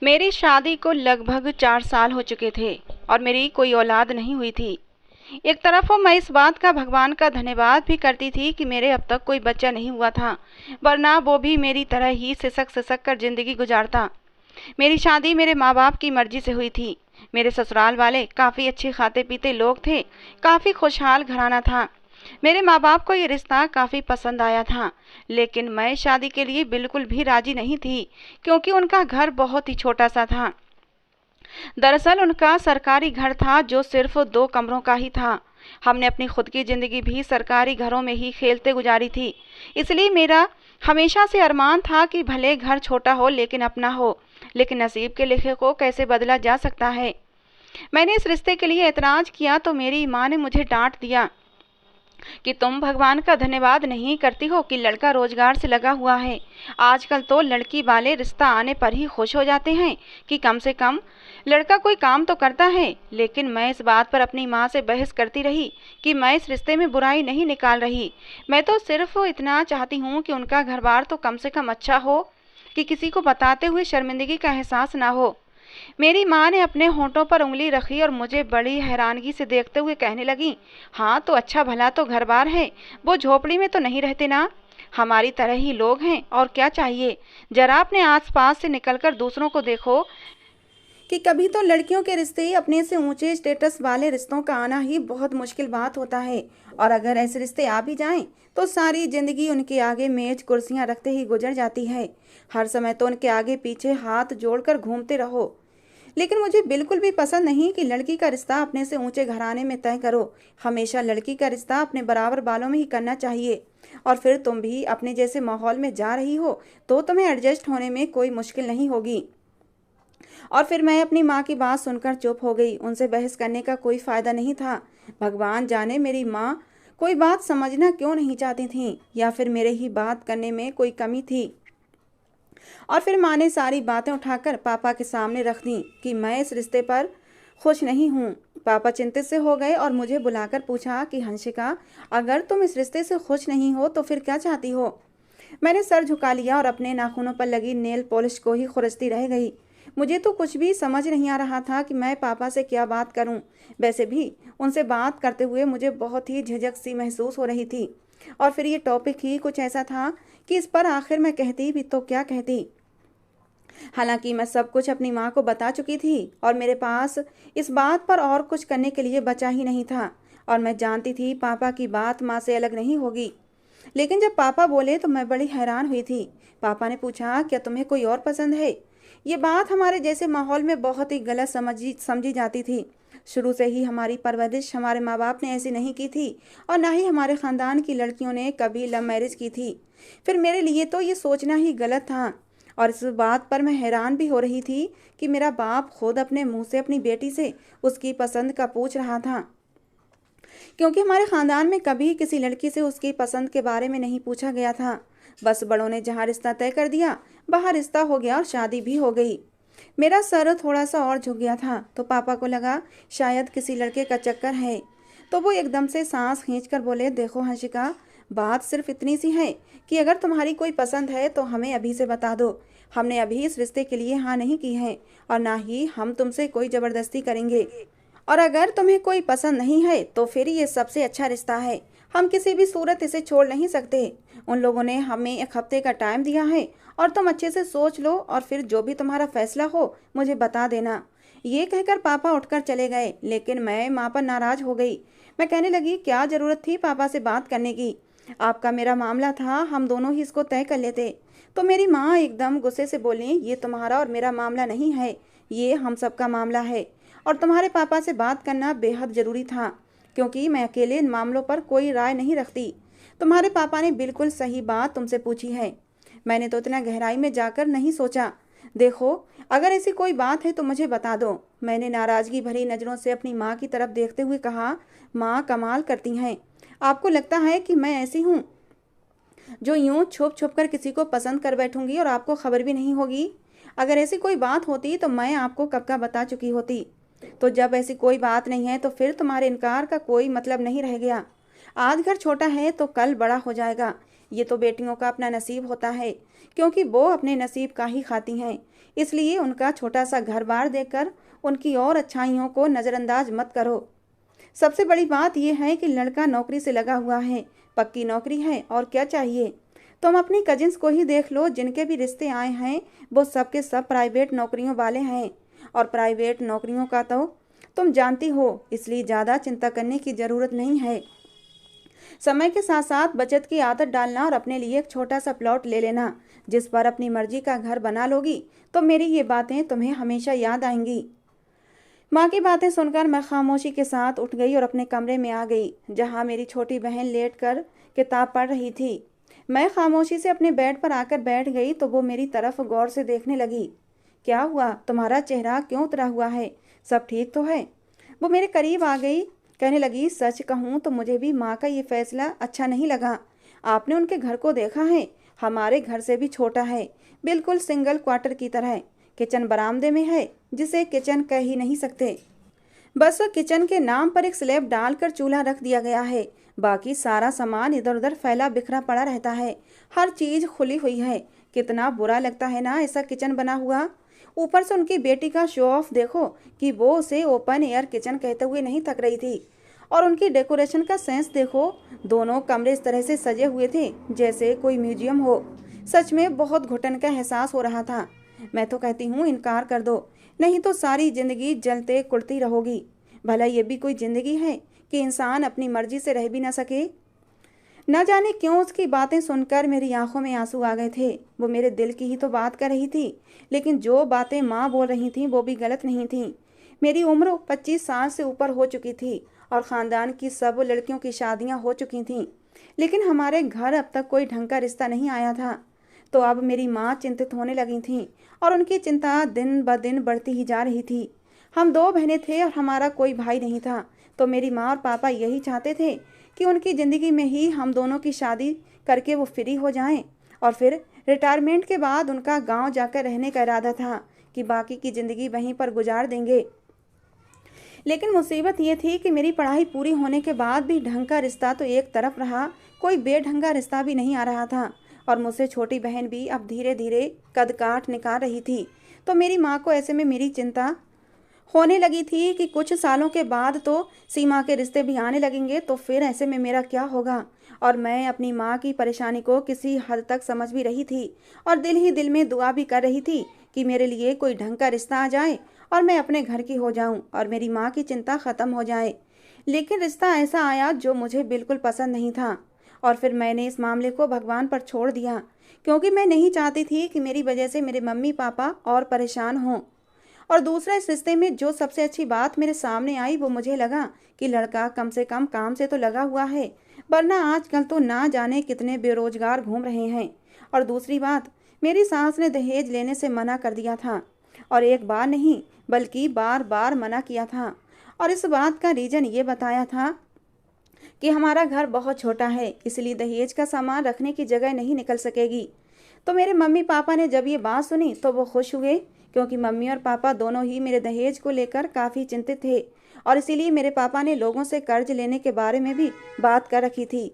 मेरी शादी को लगभग 4 साल हो चुके थे और मेरी कोई औलाद नहीं हुई थी। एक तरफ मैं इस बात का भगवान का धन्यवाद भी करती थी कि मेरे अब तक कोई बच्चा नहीं हुआ था, वरना वो भी मेरी तरह ही सिसक-सिसक कर ज़िंदगी गुज़ारता। मेरी शादी मेरे माँ-बाप की मर्ज़ी से हुई थी। मेरे ससुराल वाले काफ़ी अच्छे खाते-पीते लोग थे, काफ़ी खुशहाल घराना था। मेरे माँ-बाप को ये रिश्ता काफ़ी पसंद आया था, लेकिन मैं शादी के लिए बिल्कुल भी राज़ी नहीं थी, क्योंकि उनका घर बहुत ही छोटा-सा था। दरअसल उनका सरकारी घर था जो सिर्फ 2 कमरों का ही था। हमने अपनी खुद की ज़िंदगी भी सरकारी घरों में ही खेलते गुजारी थी। इसलिए मेरा हमेशा से अरमान था कि भले घर छोटा हो लेकिन अपना हो। लेकिन नसीब के लिखे को कैसे बदला जा सकता है। मैंने इस रिश्ते के लिए ऐतराज़ किया तो मेरी माँ ने मुझे डांट दिया कि तुम भगवान का धन्यवाद नहीं करती हो कि लड़का रोजगार से लगा हुआ है। आजकल तो लड़की वाले रिश्ता आने पर ही खुश हो जाते हैं कि कम से कम लड़का कोई काम तो करता है। लेकिन मैं इस बात पर अपनी माँ से बहस करती रही कि मैं इस रिश्ते में बुराई नहीं निकाल रही। मैं तो सिर्फ इतना चाहती हूँ कि उनका घर बार तो कम से कम अच्छा हो, कि किसी को बताते हुए शर्मिंदगी का एहसास ना हो। मेरी माँ ने अपने होठों पर उंगली रखी और मुझे बड़ी हैरानगी से देखते हुए कहने लगी, हाँ तो अच्छा भला तो घर बार है, वो झोपड़ी में तो नहीं रहते ना। हमारी तरह ही लोग हैं और क्या चाहिए। जरा अपने आसपास से निकलकर दूसरों को देखो कि कभी तो लड़कियों के रिश्ते ही अपने से ऊंचे स्टेटस वाले रिश्तों का आना ही बहुत मुश्किल बात होता है। और अगर ऐसे रिश्ते आ भी जाएं तो सारी जिंदगी उनके आगे मेज कुर्सियां रखते ही गुजर जाती है। हर समय तो उनके आगे पीछे हाथ जोड़कर घूमते रहो। लेकिन मुझे बिल्कुल भी पसंद नहीं कि लड़की का रिश्ता अपने से ऊंचे घराने में तय करो। हमेशा लड़की का रिश्ता अपने बराबर बालों में ही करना चाहिए। और फिर तुम भी अपने जैसे माहौल में जा रही हो तो तुम्हें एडजस्ट होने में कोई मुश्किल नहीं होगी। और फिर मैं अपनी माँ की बात सुनकर चुप हो गई। उनसे बहस करने का कोई फायदा नहीं था। भगवान जाने मेरी माँ कोई बात समझना क्यों नहीं चाहती थी, या फिर मेरे ही बात करने में कोई कमी थी। और फिर माँ ने सारी बातें उठाकर पापा के सामने रख दी कि मैं इस रिश्ते पर खुश नहीं हूँ। पापा चिंतित से हो गए और मुझे बुलाकर पूछा कि हंसिका, अगर तुम इस रिश्ते से खुश नहीं हो तो फिर क्या चाहती हो। मैंने सर झुका लिया और अपने नाखूनों पर लगी नेल पॉलिश को ही खुरचती रह गई। मुझे तो कुछ भी समझ नहीं आ रहा था कि मैं पापा से क्या बात करूं। वैसे भी उनसे बात करते हुए मुझे बहुत ही झिझक सी महसूस हो रही थी। और फिर ये टॉपिक ही कुछ ऐसा था कि इस पर आखिर मैं कहती भी तो क्या कहती। हालांकि मैं सब कुछ अपनी माँ को बता चुकी थी और मेरे पास इस बात पर और कुछ करने के लिए बचा ही नहीं था। और मैं जानती थी पापा की बात माँ से अलग नहीं होगी। लेकिन जब पापा बोले तो मैं बड़ी हैरान हुई थी। पापा ने पूछा, क्या तुम्हें कोई और पसंद है। ये बात हमारे जैसे माहौल में बहुत ही गलत समझी जाती थी। शुरू से ही हमारी परवरिश हमारे माँ बाप ने ऐसी नहीं की थी और ना ही हमारे ख़ानदान की लड़कियों ने कभी लव मैरिज की थी। फिर मेरे लिए तो ये सोचना ही गलत था। और इस बात पर मैं हैरान भी हो रही थी कि मेरा बाप खुद अपने मुंह से अपनी बेटी से उसकी पसंद का पूछ रहा था, क्योंकि हमारे खानदान में कभी किसी लड़की से उसकी पसंद के बारे में नहीं पूछा गया था। बस बड़ों ने जहाँ रिश्ता तय कर दिया वहाँ रिश्ता हो गया और शादी भी हो गई। मेरा सर थोड़ा सा और झुक गया था तो पापा को लगा शायद किसी लड़के का चक्कर है। तो वो एकदम से सांस खींचकर बोले, देखो हंसिका, बात सिर्फ इतनी सी है कि अगर तुम्हारी कोई पसंद है तो हमें अभी से बता दो। हमने अभी इस रिश्ते के लिए हाँ नहीं की है और ना ही हम तुमसे कोई ज़बरदस्ती करेंगे। और अगर तुम्हें कोई पसंद नहीं है तो फिर ये सबसे अच्छा रिश्ता है। हम किसी भी सूरत इसे छोड़ नहीं सकते। उन लोगों ने हमें 1 हफ्ते का टाइम दिया है और तुम अच्छे से सोच लो और फिर जो भी तुम्हारा फैसला हो मुझे बता देना। ये कहकर पापा उठकर चले गए, लेकिन मैं माँ पर नाराज हो गई। मैं कहने लगी, क्या ज़रूरत थी पापा से बात करने की। आपका मेरा मामला था, हम दोनों ही इसको तय कर लेते। तो मेरी माँ एकदम गुस्से से बोली, ये तुम्हारा और मेरा मामला नहीं है, ये हम सबका मामला है। और तुम्हारे पापा से बात करना बेहद ज़रूरी था, क्योंकि मैं अकेले इन मामलों पर कोई राय नहीं रखती। तुम्हारे पापा ने बिल्कुल सही बात तुमसे पूछी है। मैंने तो इतना गहराई में जाकर नहीं सोचा। देखो, अगर ऐसी कोई बात है तो मुझे बता दो। मैंने नाराज़गी भरी नज़रों से अपनी माँ की तरफ देखते हुए कहा, माँ कमाल करती हैं। आपको लगता है कि मैं ऐसी हूँ जो यूं छुप छुप कर किसी को पसंद कर बैठूंगी और आपको खबर भी नहीं होगी। अगर ऐसी कोई बात होती तो मैं आपको कब का बता चुकी होती। तो जब ऐसी कोई बात नहीं है तो फिर तुम्हारे इनकार का कोई मतलब नहीं रह गया। आज घर छोटा है तो कल बड़ा हो जाएगा। ये तो बेटियों का अपना नसीब होता है, क्योंकि वो अपने नसीब का ही खाती हैं। इसलिए उनका छोटा सा घर बार देखकर उनकी और अच्छाइयों को नज़रअंदाज मत करो। सबसे बड़ी बात यह है कि लड़का नौकरी से लगा हुआ है, पक्की नौकरी है, और क्या चाहिए। तुम अपनी कजिन्स को ही देख लो, जिनके भी रिश्ते आए हैं वो सब के सब प्राइवेट नौकरियों वाले हैं, और प्राइवेट नौकरियों का तो तुम जानती हो, इसलिए ज़्यादा चिंता करने की ज़रूरत नहीं है। समय के साथ साथ बचत की आदत डालना और अपने लिए एक छोटा सा प्लॉट ले लेना, जिस पर अपनी मर्जी का घर बना लोगी, तो मेरी ये बातें तुम्हें हमेशा याद आएंगी। माँ की बातें सुनकर मैं खामोशी के साथ उठ गई और अपने कमरे में आ गई, जहाँ मेरी छोटी बहन लेटकर किताब पढ़ रही थी। मैं खामोशी से अपने बेड पर आकर बैठ गई तो वो मेरी तरफ गौर से देखने लगी। क्या हुआ, तुम्हारा चेहरा क्यों उतरा हुआ है, सब ठीक तो है। वो मेरे करीब आ गई, कहने लगी, सच कहूँ तो मुझे भी माँ का ये फैसला अच्छा नहीं लगा। आपने उनके घर को देखा है, हमारे घर से भी छोटा है, बिल्कुल सिंगल क्वार्टर की तरह। किचन बरामदे में है, जिसे किचन कह ही नहीं सकते। बस किचन के नाम पर एक स्लैब डालकर चूल्हा रख दिया गया है, बाकी सारा सामान इधर उधर फैला बिखरा पड़ा रहता है। हर चीज खुली हुई है। कितना बुरा लगता है ना ऐसा किचन बना हुआ। ऊपर से उनकी बेटी का शो ऑफ देखो कि वो उसे ओपन एयर किचन कहते हुए नहीं थक रही थी। और उनकी डेकोरेशन का सेंस देखो, दोनों कमरे इस तरह से सजे हुए थे जैसे कोई म्यूजियम हो। सच में बहुत घुटन का एहसास हो रहा था। मैं तो कहती हूँ इनकार कर दो, नहीं तो सारी जिंदगी जलते कुड़ती रहोगी। भला ये भी कोई जिंदगी है कि इंसान अपनी मर्जी से रह भी ना सके। न जाने क्यों उसकी बातें सुनकर मेरी आंखों में आंसू आ गए थे। वो मेरे दिल की ही तो बात कर रही थी, लेकिन जो बातें माँ बोल रही थीं वो भी गलत नहीं थीं। मेरी उम्र 25 साल से ऊपर हो चुकी थी और ख़ानदान की सब लड़कियों की शादियाँ हो चुकी थीं, लेकिन हमारे घर अब तक कोई ढंग का रिश्ता नहीं आया था। तो अब मेरी माँ चिंतित होने लगी थीं और उनकी चिंता दिन ब दिन बढ़ती ही जा रही थी। हम 2 बहनें थे और हमारा कोई भाई नहीं था, तो मेरी माँ और पापा यही चाहते थे कि उनकी ज़िंदगी में ही हम दोनों की शादी करके वो फ्री हो जाएं, और फिर रिटायरमेंट के बाद उनका गांव जाकर रहने का इरादा था कि बाकी की ज़िंदगी वहीं पर गुजार देंगे। लेकिन मुसीबत ये थी कि मेरी पढ़ाई पूरी होने के बाद भी ढंग का रिश्ता तो एक तरफ रहा, कोई बेढंगा रिश्ता भी नहीं आ रहा था। और मुझसे छोटी बहन भी अब धीरे धीरे कद काठ निकाल रही थी। तो मेरी माँ को ऐसे में मेरी चिंता होने लगी थी कि कुछ सालों के बाद तो सीमा के रिश्ते भी आने लगेंगे, तो फिर ऐसे में मेरा क्या होगा। और मैं अपनी माँ की परेशानी को किसी हद तक समझ भी रही थी और दिल ही दिल में दुआ भी कर रही थी कि मेरे लिए कोई ढंग का रिश्ता आ जाए और मैं अपने घर की हो जाऊं और मेरी माँ की चिंता ख़त्म हो जाए। लेकिन रिश्ता ऐसा आया जो मुझे बिल्कुल पसंद नहीं था, और फिर मैंने इस मामले को भगवान पर छोड़ दिया, क्योंकि मैं नहीं चाहती थी कि मेरी वजह से मेरे मम्मी पापा और परेशान हों। और दूसरा, इस रिश्ते में जो सबसे अच्छी बात मेरे सामने आई वो मुझे लगा कि लड़का कम से कम काम से तो लगा हुआ है, वरना आजकल तो ना जाने कितने बेरोजगार घूम रहे हैं। और दूसरी बात, मेरी सास ने दहेज लेने से मना कर दिया था, और एक बार नहीं बल्कि बार बार मना किया था। और इस बात का रीज़न ये बताया था कि हमारा घर बहुत छोटा है, इसलिए दहेज का सामान रखने की जगह नहीं निकल सकेगी। तो मेरे मम्मी पापा ने जब ये बात सुनी तो वो खुश हुए, क्योंकि मम्मी और पापा दोनों ही मेरे दहेज को लेकर काफ़ी चिंतित थे, और इसीलिए मेरे पापा ने लोगों से कर्ज लेने के बारे में भी बात कर रखी थी।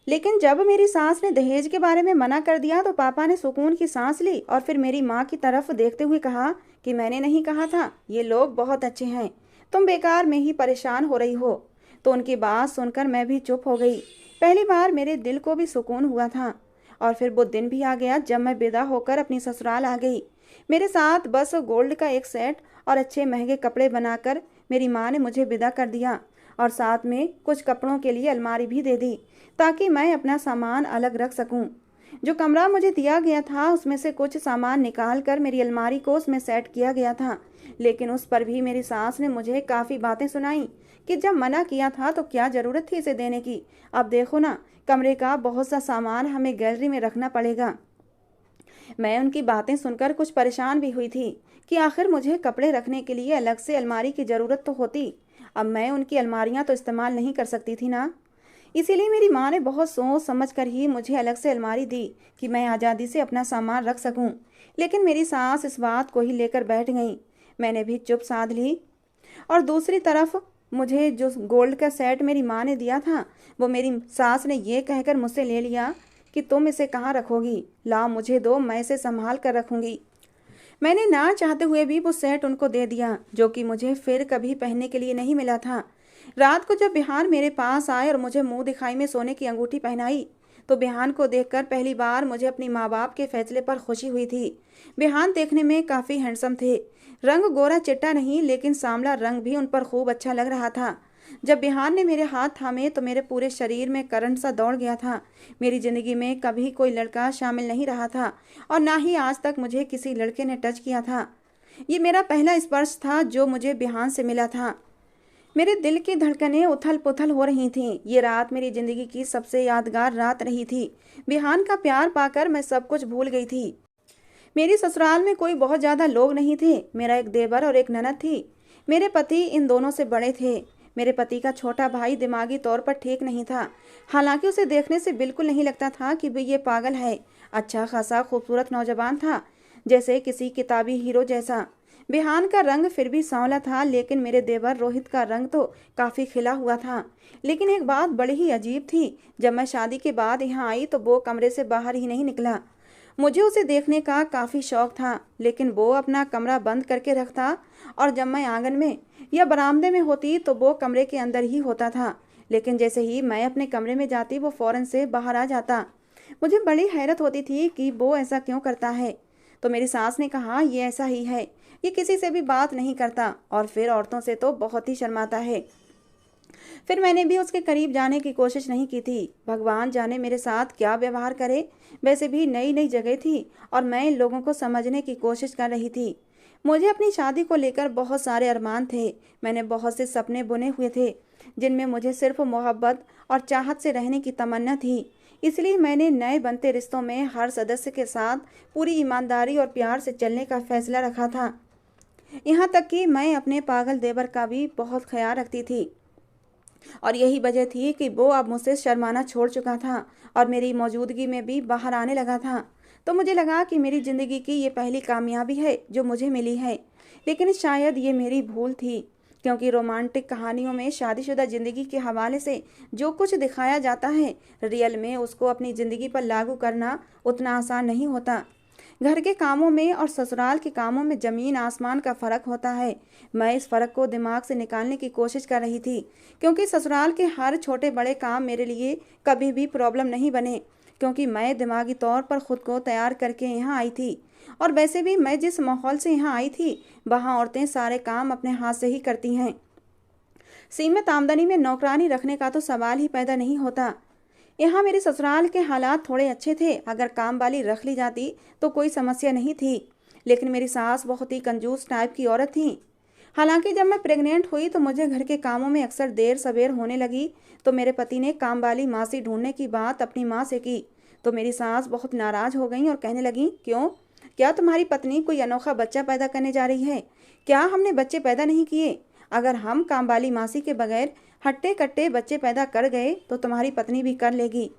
लेकिन जब मेरी सास ने दहेज के बारे में मना कर दिया तो पापा ने सुकून की सांस ली और फिर मेरी माँ की तरफ देखते हुए कहा कि मैंने नहीं कहा था, ये लोग बहुत अच्छे हैं, तुम बेकार में ही परेशान हो रही हो। तो उनकी बात सुनकर मैं भी चुप हो गई। पहली बार मेरे दिल को भी सुकून हुआ था। और फिर वो दिन भी आ गया जब मैं विदा होकर अपनी ससुराल आ गई। मेरे साथ बस गोल्ड का एक सेट और अच्छे महंगे कपड़े बनाकर मेरी माँ ने मुझे विदा कर दिया, और साथ में कुछ कपड़ों के लिए अलमारी भी दे दी ताकि मैं अपना सामान अलग रख सकूं। जो कमरा मुझे दिया गया था उसमें से कुछ सामान निकाल कर मेरी अलमारी को उसमें सेट किया गया था, लेकिन उस पर भी मेरी सास ने मुझे काफ़ी बातें सुनाई कि जब मना किया था तो क्या ज़रूरत थी इसे देने की। अब देखो ना, कमरे का बहुत सा सामान हमें गैलरी में रखना पड़ेगा। मैं उनकी बातें सुनकर कुछ परेशान भी हुई थी कि आखिर मुझे कपड़े रखने के लिए अलग से अलमारी की ज़रूरत तो होती। अब मैं उनकी अलमारियां तो इस्तेमाल नहीं कर सकती थी ना। इसीलिए मेरी माँ ने बहुत सोच समझ कर ही मुझे अलग से अलमारी दी कि मैं आज़ादी से अपना सामान रख सकूं। लेकिन मेरी सास इस बात को ही लेकर बैठ गई। मैंने भी चुप साध ली। और दूसरी तरफ मुझे जो गोल्ड का सेट मेरी माँ ने दिया था वो मेरी सास ने ये कहकर मुझसे ले लिया कि तुम इसे कहाँ रखोगी, लाओ मुझे दो, मैं इसे संभाल कर रखूंगी। मैंने ना चाहते हुए भी वो सेट उनको दे दिया, जो कि मुझे फिर कभी पहनने के लिए नहीं मिला था। रात को जब बिहान मेरे पास आए और मुझे मुंह दिखाई में सोने की अंगूठी पहनाई, तो बिहान को देखकर पहली बार मुझे अपनी माँ बाप के फैसले पर खुशी हुई थी। बिहान देखने में काफ़ी हैंडसम थे। रंग गोरा चिट्टा नहीं, लेकिन सांवला रंग भी उन पर खूब अच्छा लग रहा था। जब बिहान ने मेरे हाथ थामे तो मेरे पूरे शरीर में करंट सा दौड़ गया था। मेरी ज़िंदगी में कभी कोई लड़का शामिल नहीं रहा था और ना ही आज तक मुझे किसी लड़के ने टच किया था। ये मेरा पहला स्पर्श था जो मुझे बिहान से मिला था। मेरे दिल की धड़कनें उथल पुथल हो रही थीं। ये रात मेरी ज़िंदगी की सबसे यादगार रात रही थी। बिहान का प्यार पाकर मैं सब कुछ भूल गई थी। मेरी ससुराल में कोई बहुत ज़्यादा लोग नहीं थे। मेरा एक देवर और एक ननद थी। मेरे पति इन दोनों से बड़े थे। मेरे पति का छोटा भाई दिमागी तौर पर ठीक नहीं था। हालांकि उसे देखने से बिल्कुल नहीं लगता था कि भाई ये पागल है। अच्छा खासा खूबसूरत नौजवान था, जैसे किसी किताबी हीरो जैसा। बिहान का रंग फिर भी सांवला था, लेकिन मेरे देवर रोहित का रंग तो काफ़ी खिला हुआ था। लेकिन एक बात बड़ी ही अजीब थी। जब मैं शादी के बाद यहाँ आई तो वो कमरे से बाहर ही नहीं निकला। मुझे उसे देखने का काफ़ी शौक था, लेकिन वो अपना कमरा बंद करके रखता और जब मैं आंगन में या बरामदे में होती तो वो कमरे के अंदर ही होता था। लेकिन जैसे ही मैं अपने कमरे में जाती वो फ़ौरन से बाहर आ जाता। मुझे बड़ी हैरत होती थी कि वो ऐसा क्यों करता है। तो मेरी सास ने कहा, ये ऐसा ही है, ये किसी से भी बात नहीं करता और फिर औरतों से तो बहुत ही शर्माता है। फिर मैंने भी उसके करीब जाने की कोशिश नहीं की थी। भगवान जाने मेरे साथ क्या व्यवहार करे। वैसे भी नई नई जगह थी और मैं इन लोगों को समझने की कोशिश कर रही थी। मुझे अपनी शादी को लेकर बहुत सारे अरमान थे। मैंने बहुत से सपने बुने हुए थे, जिनमें मुझे सिर्फ मोहब्बत और चाहत से रहने की तमन्ना थी। इसलिए मैंने नए बनते रिश्तों में हर सदस्य के साथ पूरी ईमानदारी और प्यार से चलने का फैसला रखा था। यहाँ तक कि मैं अपने पागल देवर का भी बहुत ख्याल रखती थी और यही वजह थी कि वो अब मुझसे शर्माना छोड़ चुका था और मेरी मौजूदगी में भी बाहर आने लगा था। तो मुझे लगा कि मेरी ज़िंदगी की ये पहली कामयाबी है जो मुझे मिली है। लेकिन शायद ये मेरी भूल थी, क्योंकि रोमांटिक कहानियों में शादीशुदा ज़िंदगी के हवाले से जो कुछ दिखाया जाता है, रियल में उसको अपनी ज़िंदगी पर लागू करना उतना आसान नहीं होता। घर के कामों में और ससुराल के कामों में ज़मीन आसमान का फ़र्क होता है। मैं इस फ़र्क को दिमाग से निकालने की कोशिश कर रही थी, क्योंकि ससुराल के हर छोटे बड़े काम मेरे लिए कभी भी प्रॉब्लम नहीं बने, क्योंकि मैं दिमागी तौर पर ख़ुद को तैयार करके यहाँ आई थी। और वैसे भी मैं जिस माहौल से यहाँ आई थी, वहाँ औरतें सारे काम अपने हाथ से ही करती हैं। सीमित आमदनी में नौकरानी रखने का तो सवाल ही पैदा नहीं होता। यहाँ मेरे ससुराल के हालात थोड़े अच्छे थे। अगर काम वाली रख ली जाती तो कोई समस्या नहीं थी, लेकिन मेरी सास बहुत ही कंजूस टाइप की औरत थी। हालांकि जब मैं प्रेग्नेंट हुई तो मुझे घर के कामों में अक्सर देर सवेर होने लगी, तो मेरे पति ने काम वाली मासी ढूंढने की बात अपनी माँ से की। तो मेरी सास बहुत नाराज़ हो गई और कहने लगी, क्यों, क्या तुम्हारी पत्नी कोई अनोखा बच्चा पैदा करने जा रही है? क्या हमने बच्चे पैदा नहीं किए? अगर हम काम वाली मासी के बगैर हट्टे कट्टे बच्चे पैदा कर गए तो तुम्हारी पत्नी भी कर लेगी।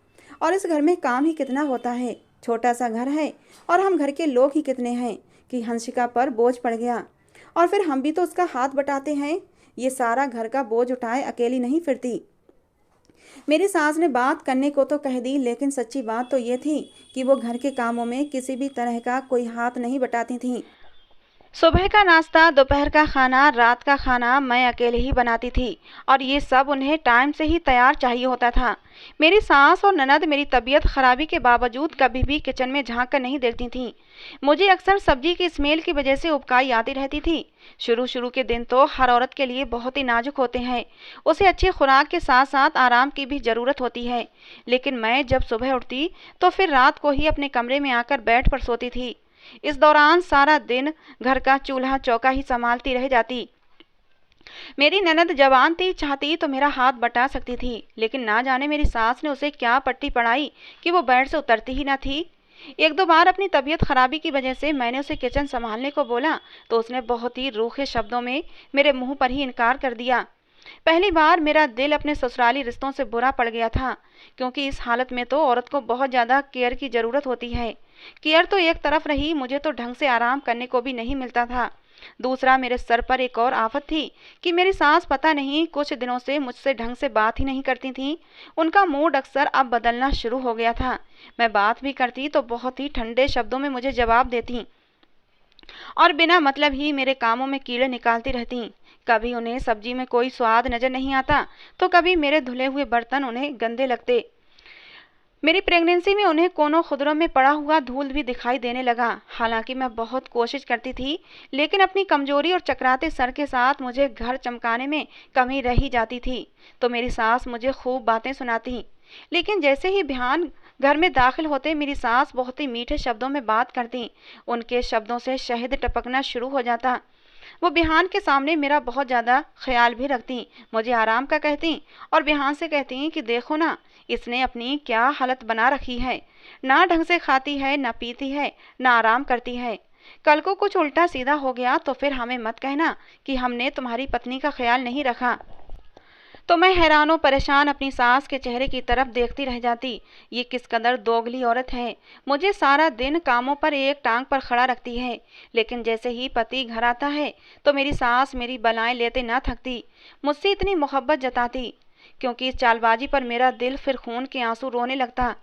और इस घर में काम ही कितना होता है, छोटा सा घर है और हम घर के लोग ही कितने हैं कि हंसिका पर बोझ पड़ गया। और फिर हम भी तो उसका हाथ बटाते हैं। ये सारा घर का बोझ उठाए अकेली नहीं फिरती। मेरी सास ने बात करने को तो कह दी, लेकिन सच्ची बात तो ये थी कि वो घर के कामों में किसी भी तरह का कोई हाथ नहीं बटाती थीं। सुबह का नाश्ता, दोपहर का खाना, रात का खाना मैं अकेले ही बनाती थी और ये सब उन्हें टाइम से ही तैयार चाहिए होता था। मेरी सास और ननद मेरी तबीयत खराबी के बावजूद कभी भी किचन में झांक कर नहीं देखती थीं। मुझे अक्सर सब्जी की स्मेल की वजह से उबकाई आती रहती थी। शुरू शुरू के दिन तो हर औरत के लिए बहुत ही नाजुक होते हैं। उसे अच्छी खुराक के साथ साथ आराम की भी ज़रूरत होती है। लेकिन मैं जब सुबह उठती तो फिर रात को ही अपने कमरे में आकर बेड पर सोती थी। इस दौरान सारा दिन घर का चूल्हा चौका ही संभालती रह जाती। मेरी ननद जवान थी, चाहती तो मेरा हाथ बटा सकती थी, लेकिन ना जाने मेरी सास ने उसे क्या पट्टी पढ़ाई कि वो बेड से उतरती ही ना थी। एक दो बार अपनी तबीयत खराबी की वजह से मैंने उसे किचन संभालने को बोला तो उसने बहुत ही रूखे शब्दों में मेरे मुंह पर ही इनकार कर दिया। पहली बार मेरा दिल अपने ससुराली रिश्तों से बुरा पड़ गया था, क्योंकि इस हालत में तो औरत को बहुत ज़्यादा केयर की ज़रूरत होती है। केयर तो एक तरफ रही, मुझे तो ढंग से आराम करने को भी नहीं मिलता था। दूसरा, मेरे सर पर एक और आफत थी कि मेरी सास पता नहीं कुछ दिनों से मुझसे ढंग से बात ही नहीं करती थीं। उनका मूड अक्सर अब बदलना शुरू हो गया था। मैं बात भी करती तो बहुत ही ठंडे शब्दों में मुझे जवाब देती और बिना मतलब ही मेरे कामों में कीड़े निकालती रहती। कभी उन्हें सब्जी में कोई स्वाद नजर नहीं आता तो कभी मेरे धुले हुए बर्तन उन्हें गंदे लगते। मेरी प्रेगनेंसी में उन्हें कोनों खुदरों में पड़ा हुआ धूल भी दिखाई देने लगा। हालांकि मैं बहुत कोशिश करती थी, लेकिन अपनी कमजोरी और चकराते सर के साथ मुझे घर चमकाने में कमी रह ही जाती थी। तो मेरी सास मुझे खूब बातें सुनाती, लेकिन जैसे ही बिहान घर में दाखिल होते मेरी सास बहुत ही मीठे शब्दों में बात करती। उनके शब्दों से शहद टपकना शुरू हो जाता। वो बिहान के सामने मेरा बहुत ज़्यादा ख्याल भी रखती, मुझे आराम का कहती और बिहान से कहती कि देखो ना, इसने अपनी क्या हालत बना रखी है। ना ढंग से खाती है, ना पीती है, ना आराम करती है। कल को कुछ उल्टा सीधा हो गया तो फिर हमें मत कहना कि हमने तुम्हारी पत्नी का ख्याल नहीं रखा। तो मैं हैरान परेशान अपनी सास के चेहरे की तरफ देखती रह जाती। ये किस कदर दोगली औरत है, मुझे सारा दिन कामों पर एक टांग पर खड़ा रखती है, लेकिन जैसे ही पति घर आता है तो मेरी सास मेरी बलाएं लेते ना थकती, मुझसे इतनी मोहब्बत जताती। क्योंकि इस चालबाजी पर मेरा दिल फिर खून के आंसू रोने लगता।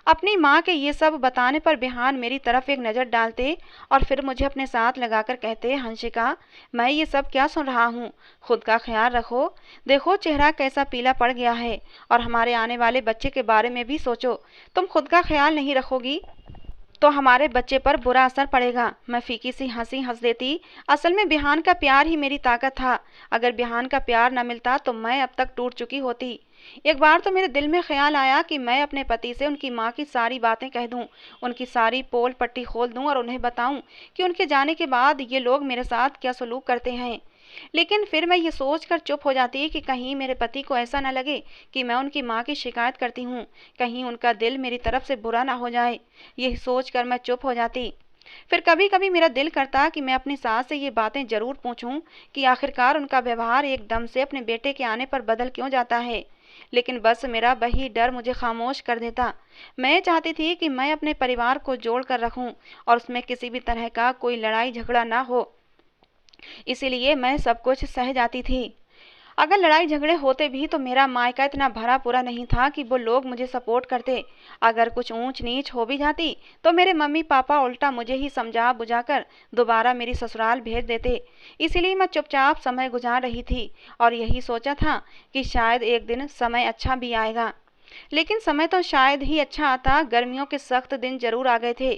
अपनी माँ के ये सब बताने पर बिहान मेरी तरफ एक नज़र डालते और फिर मुझे अपने साथ लगाकर कहते, हंसिका, मैं ये सब क्या सुन रहा हूँ, खुद का ख्याल रखो। देखो चेहरा कैसा पीला पड़ गया है और हमारे आने वाले बच्चे के बारे में भी सोचो। तुम खुद का ख्याल नहीं रखोगी तो हमारे बच्चे पर बुरा असर पड़ेगा। मैं फीकी सी हंसी हंस देती। असल में बिहान का प्यार ही मेरी ताकत था। अगर बिहान का प्यार न मिलता तो मैं अब तक टूट चुकी होती। एक बार तो मेरे दिल में ख्याल आया कि मैं अपने पति से उनकी माँ की सारी बातें कह दूं, उनकी सारी पोल पट्टी खोल दूं और उन्हें बताऊं कि उनके जाने के बाद ये लोग मेरे साथ क्या सलूक करते हैं। लेकिन फिर मैं ये सोचकर चुप हो जाती कि कहीं मेरे पति को ऐसा न लगे कि मैं उनकी माँ की शिकायत करती हूँ, कहीं उनका दिल मेरी तरफ से बुरा ना हो जाए। यही सोचकर मैं चुप हो जाती। फिर कभी कभी मेरा दिल करता कि मैं अपनी सास से ये बातें जरूर पूछूं कि आखिरकार उनका व्यवहार एकदम से अपने बेटे के आने पर बदल क्यों जाता है। लेकिन बस मेरा वही डर मुझे खामोश कर देता। मैं चाहती थी कि मैं अपने परिवार को जोड़ कर रखूं और उसमें किसी भी तरह का कोई लड़ाई झगड़ा ना हो, इसीलिए मैं सब कुछ सह जाती थी। अगर लड़ाई झगड़े होते भी तो मेरा मायका इतना भरा पूरा नहीं था कि वो लोग मुझे सपोर्ट करते। अगर कुछ ऊंच नीच हो भी जाती तो मेरे मम्मी पापा उल्टा मुझे ही समझा बुझाकर दोबारा मेरी ससुराल भेज देते। इसीलिए मैं चुपचाप समय गुजार रही थी और यही सोचा था कि शायद एक दिन समय अच्छा भी आएगा। लेकिन समय तो शायद ही अच्छा आता। गर्मियों के सख्त दिन जरूर आ गए थे।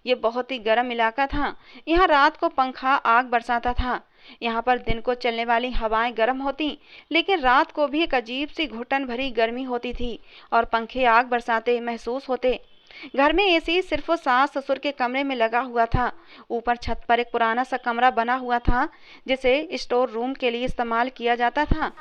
ये बहुत ही गर्म इलाका था। यहाँ रात को पंखा आग बरसाता था। यहाँ पर दिन को चलने वाली हवाएं गर्म होती, लेकिन रात को भी एक अजीब सी घुटन भरी गर्मी होती थी और पंखे आग बरसाते महसूस होते। घर में एसी सिर्फ सास ससुर के कमरे में लगा हुआ था। ऊपर छत पर एक पुराना सा कमरा बना हुआ था जिसे स्टोर रूम के लिए इस्तेमाल किया जाता था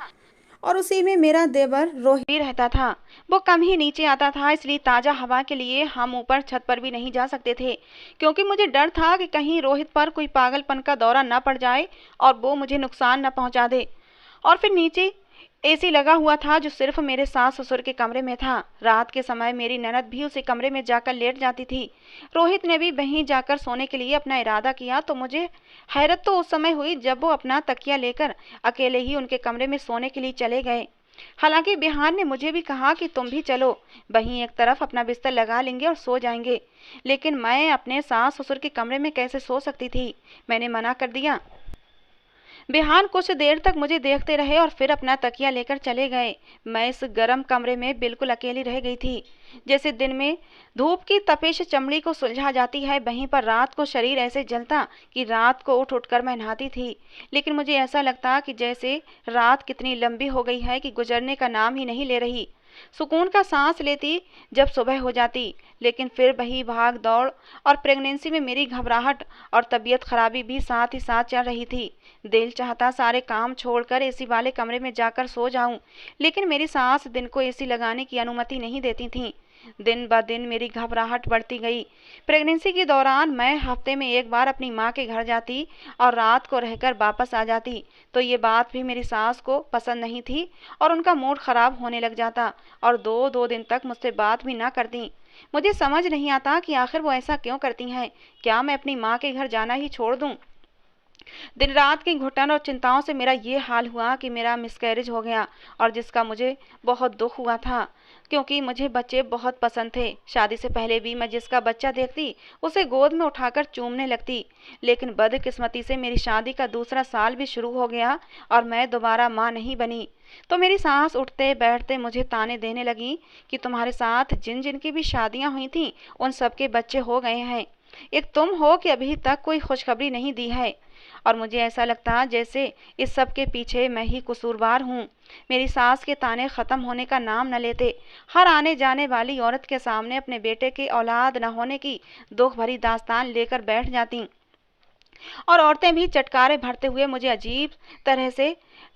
और उसी में मेरा देवर रोहित भी रहता था। वो कम ही नीचे आता था, इसलिए ताज़ा हवा के लिए हम ऊपर छत पर भी नहीं जा सकते थे, क्योंकि मुझे डर था कि कहीं रोहित पर कोई पागलपन का दौरा न पड़ जाए और वो मुझे नुकसान न पहुंचा दे। और फिर नीचे एसी लगा हुआ था जो सिर्फ मेरे सास ससुर के कमरे में था। रात के समय मेरी ननद भी उसी कमरे में जाकर लेट जाती थी। रोहित ने भी वहीं जाकर सोने के लिए अपना इरादा किया, तो मुझे हैरत तो उस समय हुई जब वो अपना तकिया लेकर अकेले ही उनके कमरे में सोने के लिए चले गए। हालांकि बिहान ने मुझे भी कहा कि तुम भी चलो, वहीं एक तरफ अपना बिस्तर लगा लेंगे और सो जाएंगे। लेकिन मैं अपने सास ससुर के कमरे में कैसे सो सकती थी। मैंने मना कर दिया। बिहान कुछ देर तक मुझे देखते रहे और फिर अपना तकिया लेकर चले गए। मैं इस गर्म कमरे में बिल्कुल अकेली रह गई थी। जैसे दिन में धूप की तपिश चमड़ी को सुलझा जाती है, वहीं पर रात को शरीर ऐसे जलता कि रात को उठ उठकर मैं नहाती थी। लेकिन मुझे ऐसा लगता कि जैसे रात कितनी लंबी हो गई है कि गुजरने का नाम ही नहीं ले रही। सुकून का सांस लेती जब सुबह हो जाती, लेकिन फिर वही भाग दौड़ और प्रेगनेंसी में मेरी घबराहट और तबीयत खराबी भी साथ ही साथ चल रही थी। दिल चाहता सारे काम छोड़कर एसी वाले कमरे में जाकर सो जाऊं, लेकिन मेरी सास दिन को एसी लगाने की अनुमति नहीं देती थीं। दिन ब दिन मेरी घबराहट बढ़ती गई। प्रेगनेंसी के दौरान मैं हफ्ते में एक बार अपनी माँ के घर जाती और रात को रहकर वापस आ जाती, तो ये बात भी मेरी सास को पसंद नहीं थी और उनका मूड खराब होने लग जाता और दो दो दिन तक मुझसे बात भी ना करती। मुझे समझ नहीं आता कि आखिर वो ऐसा क्यों करती हैं। क्या मैं अपनी माँ के घर जाना ही छोड़ दूँ? दिन रात की घुटन और चिंताओं से मेरा ये हाल हुआ कि मेरा मिसकैरेज हो गया, और जिसका मुझे बहुत दुख हुआ था, क्योंकि मुझे बच्चे बहुत पसंद थे। शादी से पहले भी मैं जिसका बच्चा देखती उसे गोद में उठाकर चूमने लगती, लेकिन बदकिस्मती से मेरी शादी का दूसरा साल भी शुरू हो गया और मैं दोबारा माँ नहीं बनी। तो मेरी सास उठते बैठते मुझे ताने देने लगी कि तुम्हारे साथ जिन जिन की भी शादियां हुई थीं उन सबके बच्चे हो गए हैं, एक तुम हो कि अभी तक कोई खुशखबरी नहीं दी है। और मुझे ऐसा लगता जैसे इस सब के पीछे मैं ही कसूरवार हूँ। मेरी सास के ताने ख़त्म होने का नाम न लेते। हर आने जाने वाली औरत के सामने अपने बेटे की औलाद न होने की दुख भरी दास्तान लेकर बैठ जाती, और औरतें भी चटकारे भरते हुए मुझे अजीब तरह से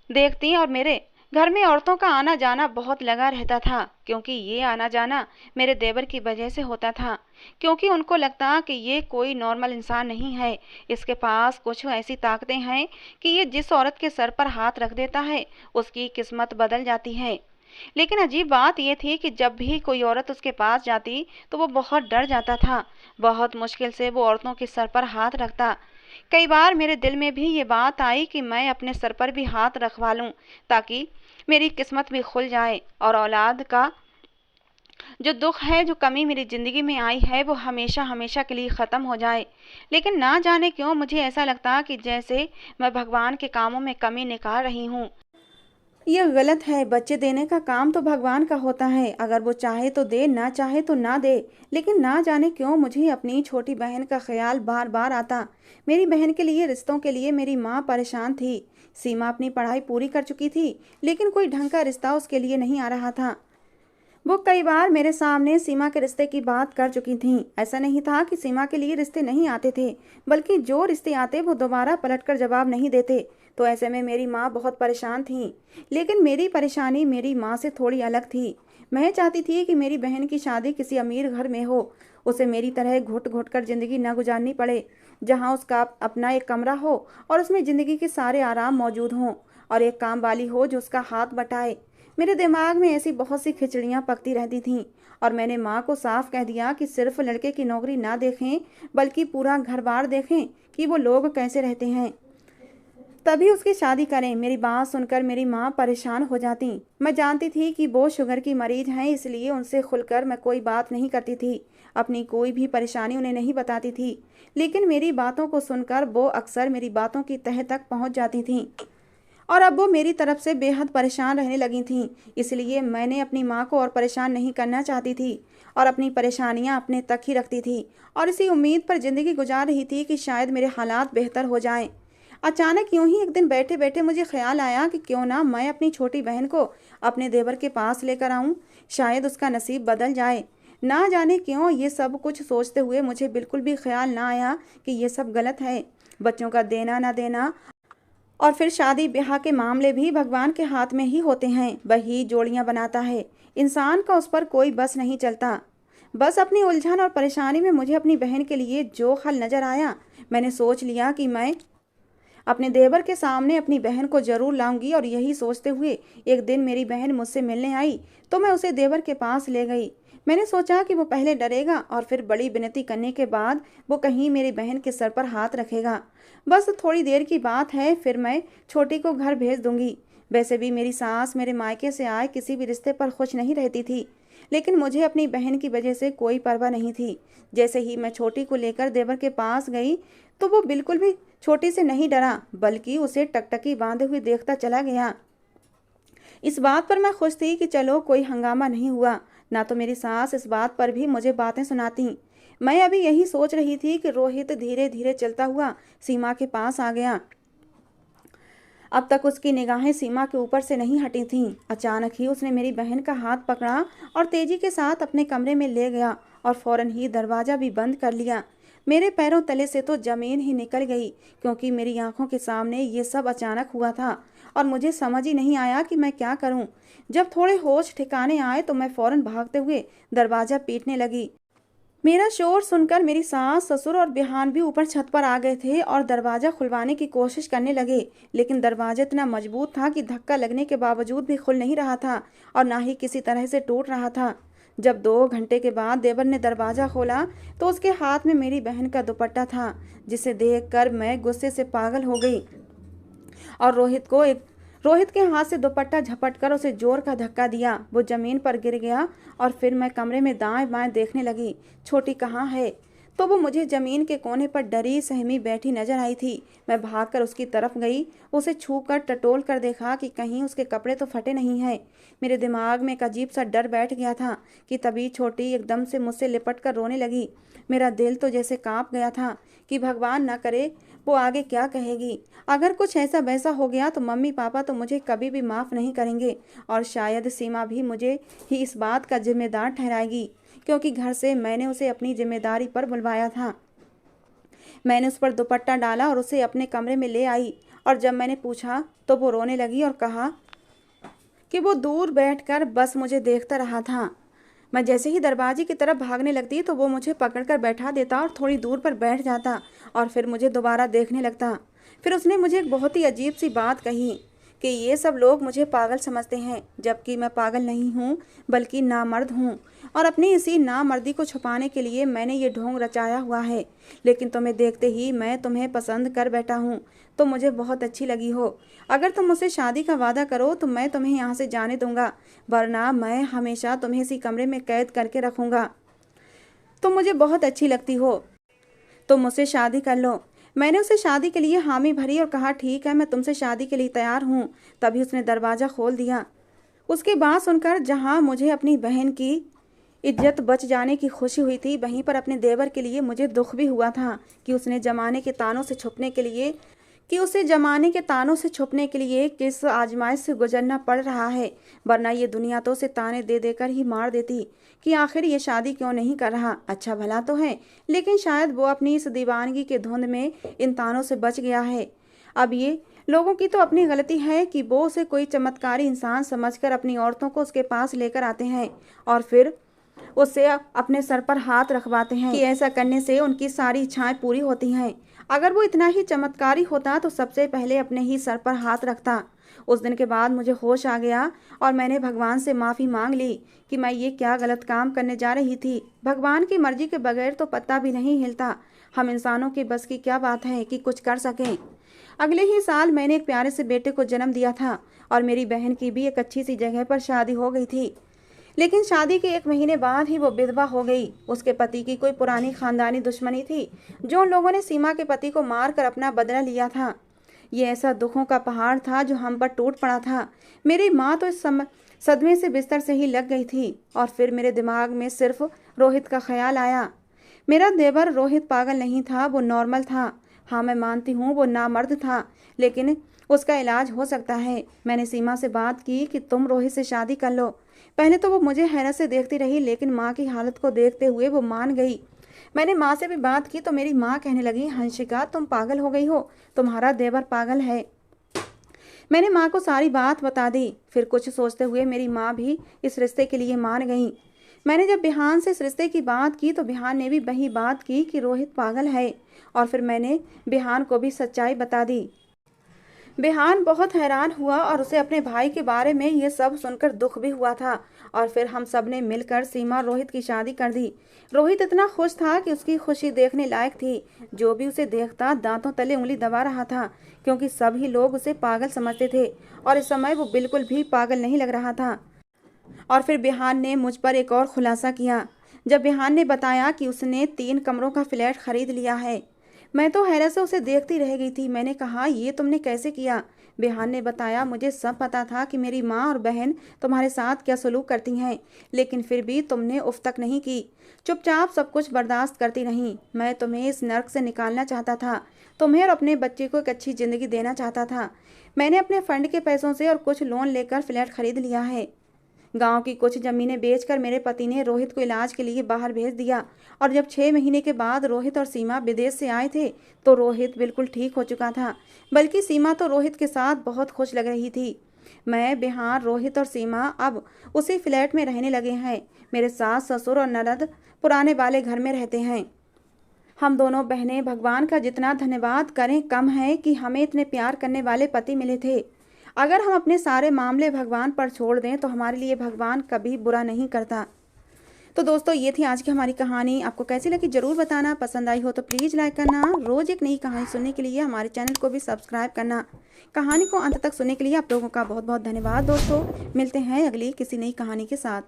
देखती। और मेरे घर में औरतों का आना जाना बहुत लगा रहता था, क्योंकि ये आना जाना मेरे देवर की वजह से होता था, क्योंकि उनको लगता कि ये कोई नॉर्मल इंसान नहीं है, इसके पास कुछ ऐसी ताकतें हैं कि ये जिस औरत के सर पर हाथ रख देता है उसकी किस्मत बदल जाती है। लेकिन अजीब बात यह थी कि जब भी कोई औरत उसके पास जाती तो वो बहुत डर जाता था। बहुत मुश्किल से वो औरतों के सर पर हाथ रखता। कई बार मेरे दिल में भी ये बात आई कि मैं अपने सर पर भी हाथ रखवा लूं, ताकि मेरी किस्मत भी खुल जाए और औलाद का जो दुख है, जो कमी मेरी ज़िंदगी में आई है, वो हमेशा हमेशा के लिए ख़त्म हो जाए। लेकिन ना जाने क्यों मुझे ऐसा लगता कि जैसे मैं भगवान के कामों में कमी निकाल रही हूँ। यह गलत है। बच्चे देने का काम तो भगवान का होता है, अगर वो चाहे तो दे, ना चाहे तो ना दे। लेकिन ना जाने क्यों मुझे अपनी छोटी बहन का ख्याल बार बार आता। मेरी बहन के लिए, रिश्तों के लिए मेरी माँ परेशान थी। सीमा अपनी पढ़ाई पूरी कर चुकी थी, लेकिन कोई ढंग का रिश्ता उसके लिए नहीं आ रहा था। वो कई बार मेरे सामने सीमा के रिश्ते की बात कर चुकी थीं। ऐसा नहीं था कि सीमा के लिए रिश्ते नहीं आते थे, बल्कि जो रिश्ते आते वो दोबारा पलटकर जवाब नहीं देते। तो ऐसे में मेरी माँ बहुत परेशान थी। लेकिन मेरी परेशानी मेरी माँ से थोड़ी अलग थी। मैं चाहती थी कि मेरी बहन की शादी किसी अमीर घर में हो, उसे मेरी तरह घुट घुट कर जिंदगी न गुजारनी पड़े, जहाँ उसका अपना एक कमरा हो और उसमें जिंदगी के सारे आराम मौजूद हों, और एक काम वाली हो जो उसका हाथ बटाए। मेरे दिमाग में ऐसी बहुत सी खिचड़ियाँ पकती रहती थीं, और मैंने माँ को साफ कह दिया कि सिर्फ लड़के की नौकरी ना देखें, बल्कि पूरा घर बार देखें कि वो लोग कैसे रहते हैं, तभी उसकी शादी करें। मेरी बात सुनकर मेरी माँ परेशान हो जाती। मैं जानती थी कि वो शुगर की मरीज हैं, इसलिए उनसे खुलकर मैं कोई बात नहीं करती थी, अपनी कोई भी परेशानी उन्हें नहीं बताती थी। लेकिन मेरी बातों को सुनकर वो अक्सर मेरी बातों की तह तक पहुँच जाती थीं, और अब वो मेरी तरफ से बेहद परेशान रहने लगी थीं। इसलिए मैंने अपनी माँ को और परेशान नहीं करना चाहती थी, और अपनी परेशानियाँ अपने तक ही रखती थी, और इसी उम्मीद पर ज़िंदगी गुजार रही थी कि शायद मेरे हालात बेहतर हो जाएं। अचानक यूं ही एक दिन बैठे बैठे मुझे ख्याल आया कि क्यों ना मैं अपनी छोटी बहन को अपने देवर के पास लेकर आऊं, शायद उसका नसीब बदल जाए। ना जाने क्यों ये सब कुछ सोचते हुए मुझे बिल्कुल भी ख्याल ना आया कि ये सब गलत है। बच्चों का देना ना देना और फिर शादी ब्याह के मामले भी भगवान के हाथ में ही होते हैं, वही जोड़ियां बनाता है। इंसान का उस पर कोई बस नहीं चलता। बस अपनी उलझन और परेशानी में मुझे अपनी बहन के लिए जो हल नजर आया, मैंने सोच लिया कि मैं अपने देवर के सामने अपनी बहन को जरूर लाऊंगी। और यही सोचते हुए एक दिन मेरी बहन मुझसे मिलने आई तो मैं उसे देवर के पास ले गई। मैंने सोचा कि वो पहले डरेगा और फिर बड़ी विनती करने के बाद वो कहीं मेरी बहन के सर पर हाथ रखेगा। बस थोड़ी देर की बात है, फिर मैं छोटी को घर भेज दूंगी। वैसे भी मेरी सास मेरे मायके से आए किसी भी रिश्ते पर खुश नहीं रहती थी, लेकिन मुझे अपनी बहन की वजह से कोई परवाह नहीं थी। जैसे ही मैं छोटी को लेकर देवर के पास गई तो वो बिल्कुल भी छोटी से नहीं डरा, बल्कि उसे टकटकी बांधे हुए देखता चला गया। इस बात पर मैं खुश थी कि चलो कोई हंगामा नहीं हुआ। ना तो मेरी सास इस बात पर भी मुझे बातें सुनाती। मैं अभी यही सोच रही थी कि रोहित धीरे धीरे चलता हुआ सीमा के पास आ गया। अब तक उसकी निगाहें सीमा के ऊपर से नहीं हटी थीं। अचानक ही उसने मेरी बहन का हाथ पकड़ा और तेजी के साथ अपने कमरे में ले गया, और फौरन ही दरवाज़ा भी बंद कर लिया। मेरे पैरों तले से तो जमीन ही निकल गई, क्योंकि मेरी आंखों के सामने ये सब अचानक हुआ था और मुझे समझ ही नहीं आया कि मैं क्या करूं। जब थोड़े होश ठिकाने आए तो मैं फौरन भागते हुए दरवाज़ा पीटने लगी। मेरा शोर सुनकर मेरी सास, ससुर और बिहान भी ऊपर छत पर आ गए थे और दरवाज़ा खुलवाने की कोशिश करने लगे, लेकिन दरवाज़ा इतना मजबूत था कि धक्का लगने के बावजूद भी खुल नहीं रहा था और ना ही किसी तरह से टूट रहा था। जब 2 घंटे के बाद देवर ने दरवाज़ा खोला तो उसके हाथ में मेरी बहन का दुपट्टा था, जिसे देखकर मैं गुस्से से पागल हो गई और रोहित के हाथ से दुपट्टा झपटकर उसे जोर का धक्का दिया। वो ज़मीन पर गिर गया और फिर मैं कमरे में दाएं बाएं देखने लगी। छोटी कहाँ है? तो वो मुझे ज़मीन के कोने पर डरी सहमी बैठी नजर आई थी। मैं भागकर उसकी तरफ गई, उसे छूकर टटोल कर देखा कि कहीं उसके कपड़े तो फटे नहीं हैं। मेरे दिमाग में एक अजीब सा डर बैठ गया था कि तभी छोटी एकदम से मुझसे लिपट कर रोने लगी। मेरा दिल तो जैसे कांप गया था कि भगवान न करे वो आगे क्या कहेगी। अगर कुछ ऐसा वैसा हो गया तो मम्मी पापा तो मुझे कभी भी माफ़ नहीं करेंगे और शायद सीमा भी मुझे ही इस बात का जिम्मेदार ठहराएगी, क्योंकि घर से मैंने उसे अपनी जिम्मेदारी पर बुलवाया था। मैंने उस पर दुपट्टा डाला और उसे अपने कमरे में ले आई और जब मैंने पूछा तो वो रोने लगी और कहा कि वो दूर बैठकर बस मुझे देखता रहा था। मैं जैसे ही दरवाजे की तरफ भागने लगती तो वो मुझे पकड़कर बैठा देता और थोड़ी दूर पर बैठ जाता और फिर मुझे दोबारा देखने लगता। फिर उसने मुझे एक बहुत ही अजीब सी बात कही कि ये सब लोग मुझे पागल समझते हैं, जबकि मैं पागल नहीं हूँ बल्कि नामर्द हूँ और अपनी इसी नामर्दी को छुपाने के लिए मैंने ये ढोंग रचाया हुआ है। लेकिन तुम्हें देखते ही मैं तुम्हें पसंद कर बैठा हूँ। तुम मुझे बहुत अच्छी लगी हो। अगर तुम मुझसे शादी का वादा करो तो मैं तुम्हें यहाँ से जाने दूंगा, वरना मैं हमेशा तुम्हें इसी कमरे में कैद करके रखूँगा। तुम मुझे बहुत अच्छी लगती हो, तुम मुझसे शादी कर लो। मैंने उसे शादी के लिए हामी भरी और कहा ठीक है, मैं तुमसे शादी के लिए तैयार हूँ। तभी उसने दरवाज़ा खोल दिया। उसकी बात सुनकर जहाँ मुझे अपनी बहन की इज्जत बच जाने की खुशी हुई थी, वहीं पर अपने देवर के लिए मुझे दुख भी हुआ था कि उसे जमाने के तानों से छुपने के लिए किस आजमाइश से गुजरना पड़ रहा है, वरना ये दुनिया तो उसे ताने दे देकर ही मार देती कि आखिर ये शादी क्यों नहीं कर रहा। अच्छा भला तो है, लेकिन शायद वो अपनी इस दीवानगी के धुंध में इन तानों से बच गया है। अब ये लोगों की तो अपनी गलती है कि वो उसे कोई चमत्कारी इंसान समझकर अपनी औरतों को उसके पास लेकर आते हैं और फिर उससे अपने सर पर हाथ रखवाते हैं कि ऐसा करने से उनकी सारी इच्छाएं पूरी होती हैं। अगर वो इतना ही चमत्कारी होता तो सबसे पहले अपने ही सर पर हाथ रखता। उस दिन के बाद मुझे होश आ गया और मैंने भगवान से माफ़ी मांग ली कि मैं ये क्या गलत काम करने जा रही थी। भगवान की मर्जी के बगैर तो पत्ता भी नहीं हिलता। हम इंसानों के बस की क्या बात है कि कुछ कर सकें। अगले ही साल मैंने एक प्यारे से बेटे को जन्म दिया था और मेरी बहन की भी एक अच्छी सी जगह पर शादी हो गई थी। लेकिन शादी के 1 महीने बाद ही वो विधवा हो गई। उसके पति की कोई पुरानी खानदानी दुश्मनी थी, जो उन लोगों ने सीमा के पति को मारकर अपना बदला लिया था। ये ऐसा दुखों का पहाड़ था जो हम पर टूट पड़ा था। मेरी माँ तो इस सदमे से बिस्तर से ही लग गई थी और फिर मेरे दिमाग में सिर्फ रोहित का ख्याल आया। मेरा देवर रोहित पागल नहीं था, वो नॉर्मल था। हाँ, मैं मानती हूँ वो नामर्द था, लेकिन उसका इलाज हो सकता है। मैंने सीमा से बात की कि तुम रोहित से शादी कर लो। पहले तो वो मुझे हैरत से देखती रही, लेकिन माँ की हालत को देखते हुए वो मान गई। मैंने माँ से भी बात की तो मेरी माँ कहने लगी, हंसिका तुम पागल हो गई हो, तुम्हारा देवर पागल है। मैंने माँ को सारी बात बता दी। फिर कुछ सोचते हुए मेरी माँ भी इस रिश्ते के लिए मान गई। मैंने जब बिहान से इस रिश्ते की बात की तो बिहान ने भी वही बात की कि रोहित पागल है और फिर मैंने बिहान को भी सच्चाई बता दी। बिहान बहुत हैरान हुआ और उसे अपने भाई के बारे में ये सब सुनकर दुख भी हुआ था और फिर हम सब ने मिलकर सीमा रोहित की शादी कर दी। रोहित इतना खुश था कि उसकी खुशी देखने लायक थी। जो भी उसे देखता दांतों तले उंगली दबा रहा था, क्योंकि सभी लोग उसे पागल समझते थे और इस समय वो बिल्कुल भी पागल नहीं लग रहा था। और फिर बिहान ने मुझ पर एक और खुलासा किया। जब बिहान ने बताया कि उसने 3 कमरों का फ्लैट खरीद लिया है। मैं तो हैरत से उसे देखती रह गई थी। मैंने कहा, ये तुमने कैसे किया? बिहान ने बताया, मुझे सब पता था कि मेरी माँ और बहन तुम्हारे साथ क्या सलूक करती हैं, लेकिन फिर भी तुमने उफ तक नहीं की, चुपचाप सब कुछ बर्दाश्त करती रही। मैं तुम्हें इस नर्क से निकालना चाहता था, तुम्हें और अपने बच्चे को एक अच्छी ज़िंदगी देना चाहता था। मैंने अपने फंड के पैसों से और कुछ लोन लेकर फ्लैट खरीद लिया है। गांव की कुछ ज़मीनें बेचकर मेरे पति ने रोहित को इलाज के लिए बाहर भेज दिया और जब 6 महीने के बाद रोहित और सीमा विदेश से आए थे तो रोहित बिल्कुल ठीक हो चुका था, बल्कि सीमा तो रोहित के साथ बहुत खुश लग रही थी। मैं, बिहार, रोहित और सीमा अब उसी फ्लैट में रहने लगे हैं। मेरे सास, ससुर और ननद पुराने वाले घर में रहते हैं। हम दोनों बहनें भगवान का जितना धन्यवाद करें कम है कि हमें इतने प्यार करने वाले पति मिले थे। अगर हम अपने सारे मामले भगवान पर छोड़ दें तो हमारे लिए भगवान कभी बुरा नहीं करता। तो दोस्तों ये थी आज की हमारी कहानी। आपको कैसी लगी ज़रूर बताना। पसंद आई हो तो प्लीज़ लाइक करना। रोज़ एक नई कहानी सुनने के लिए हमारे चैनल को भी सब्सक्राइब करना। कहानी को अंत तक सुनने के लिए आप लोगों का बहुत बहुत धन्यवाद दोस्तों। मिलते हैं अगली किसी नई कहानी के साथ।